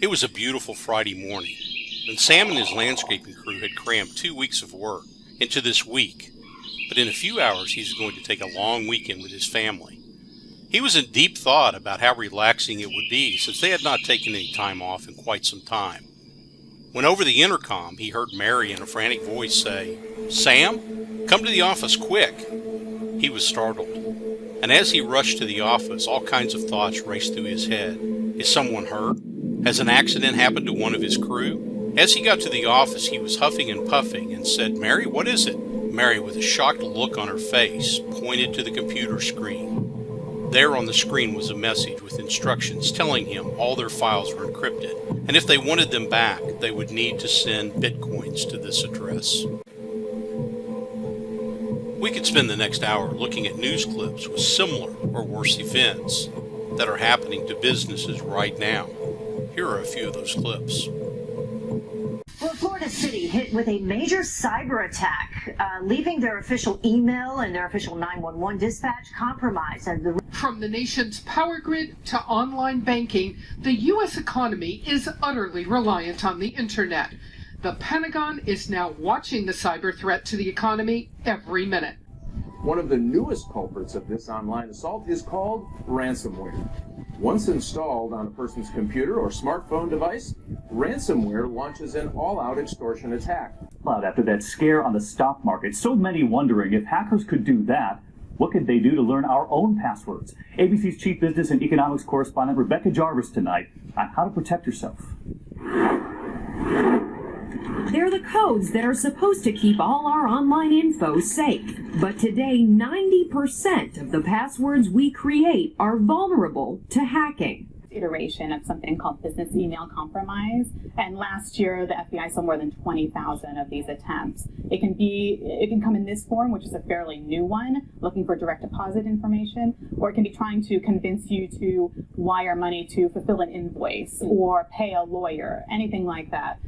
It was a beautiful Friday morning, and Sam and his landscaping crew had crammed 2 weeks of work into this week, but in a few hours he was going to take a long weekend with his family. He was in deep thought about how relaxing it would be since they had not taken any time off in quite some time. When over the intercom he heard Mary in a frantic voice say, "Sam, come to the office quick." He was startled, and as he rushed to the office, all kinds of thoughts raced through his head. Is someone hurt? Has an accident happened to one of his crew? As he got to the office, he was huffing and puffing and said, "Mary, what is it?" Mary, with a shocked look on her face, pointed to the computer screen. There on the screen was a message with instructions telling him all their files were encrypted, and if they wanted them back, they would need to send bitcoins to this address. We could spend the next hour looking at news clips with similar or worse events that are happening to businesses right now. Here are a few of those clips. Well, Florida City hit with a major cyber attack, leaving their official email and their official 911 dispatch compromised. From the nation's power grid to online banking, the U.S. economy is utterly reliant on the internet. The Pentagon is now watching the cyber threat to the economy every minute. One of the newest culprits of this online assault is called ransomware. Once installed on a person's computer or smartphone device, ransomware launches an all-out extortion attack. After that scare on the stock market, so many wondering if hackers could do that, what could they do to learn our own passwords? ABC's Chief Business and Economics correspondent Rebecca Jarvis tonight on how to protect yourself. They're the codes that are supposed to keep all our online info safe. But today, 90% of the passwords we create are vulnerable to hacking. Iteration of something called business email compromise, and last year the FBI saw more than 20,000 of these attempts. It can come in this form, which is a fairly new one, looking for direct deposit information, or it can be trying to convince you to wire money to fulfill an invoice or pay a lawyer, anything like that.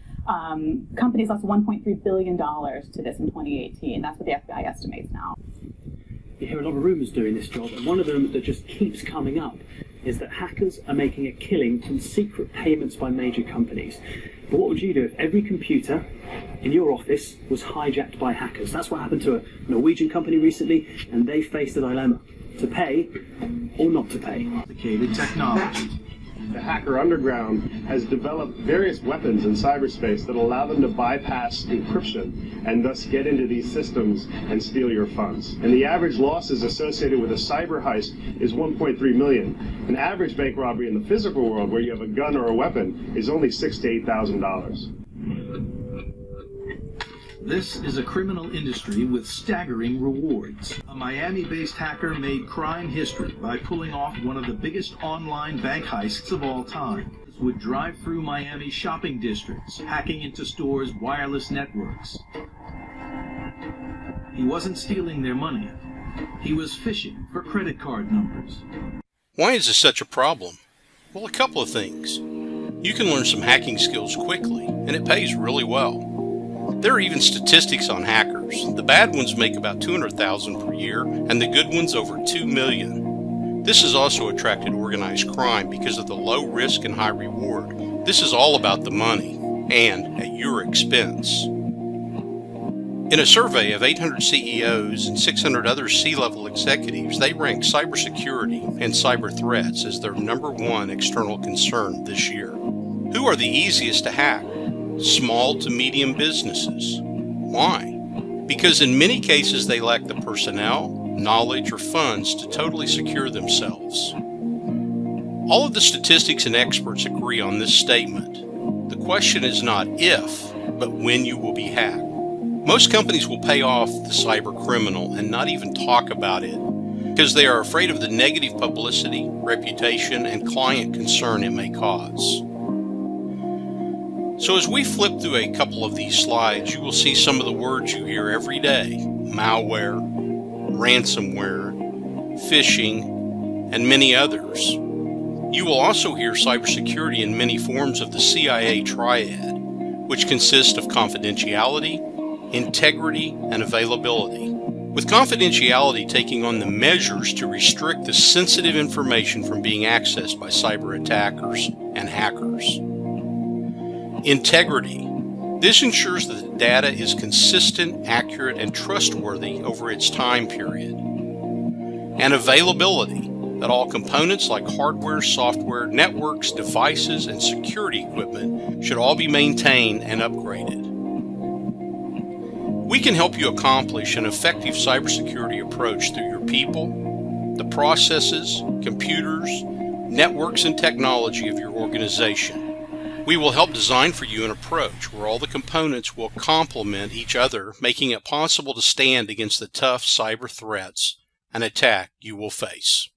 Companies lost $1.3 billion to this in 2018. That's what the FBI estimates now. You hear a lot of rumors doing this job, and one of them that just keeps coming up is that hackers are making a killing from secret payments by major companies. But what would you do if every computer in your office was hijacked by hackers? That's what happened to a Norwegian company recently, and they faced a dilemma: to pay or not to pay. Complicated technology. The hacker underground has developed various weapons in cyberspace that allow them to bypass encryption and thus get into these systems and steal your funds. And the average losses associated with a cyber heist is 1.3 million. An average bank robbery in the physical world, where you have a gun or a weapon, is only $6,000 to $8,000. This is a criminal industry with staggering rewards. A Miami-based hacker made crime history by pulling off one of the biggest online bank heists of all time. This would drive through Miami shopping districts, hacking into stores' wireless networks. He wasn't stealing their money. He was phishing for credit card numbers. Why is this such a problem? Well, a couple of things. You can learn some hacking skills quickly, and it pays really well. There are even statistics on hackers. The bad ones make about $200,000 per year, and the good ones over $2 million. This has also attracted organized crime because of the low risk and high reward. This is all about the money, and at your expense. In a survey of 800 CEOs and 600 other C-level executives, they ranked cybersecurity and cyber threats as their #1 external concern this year. Who are the easiest to hack? Small to medium businesses. Why? Because in many cases they lack the personnel, knowledge, or funds to totally secure themselves. All of the statistics and experts agree on this statement. The question is not if, but when you will be hacked. Most companies will pay off the cyber criminal and not even talk about it because they are afraid of the negative publicity, reputation, and client concern it may cause. So as we flip through a couple of these slides, you will see some of the words you hear every day: malware, ransomware, phishing, and many others. You will also hear cybersecurity in many forms of the CIA triad, which consists of confidentiality, integrity, and availability, with confidentiality taking on the measures to restrict the sensitive information from being accessed by cyber attackers and hackers. Integrity. This ensures that the data is consistent, accurate, and trustworthy over its time period. And availability, that all components like hardware, software, networks, devices, and security equipment should all be maintained and upgraded. We can help you accomplish an effective cybersecurity approach through your people, the processes, computers, networks, and technology of your organization. We will help design for you an approach where all the components will complement each other, making it possible to stand against the tough cyber threats and attack you will face.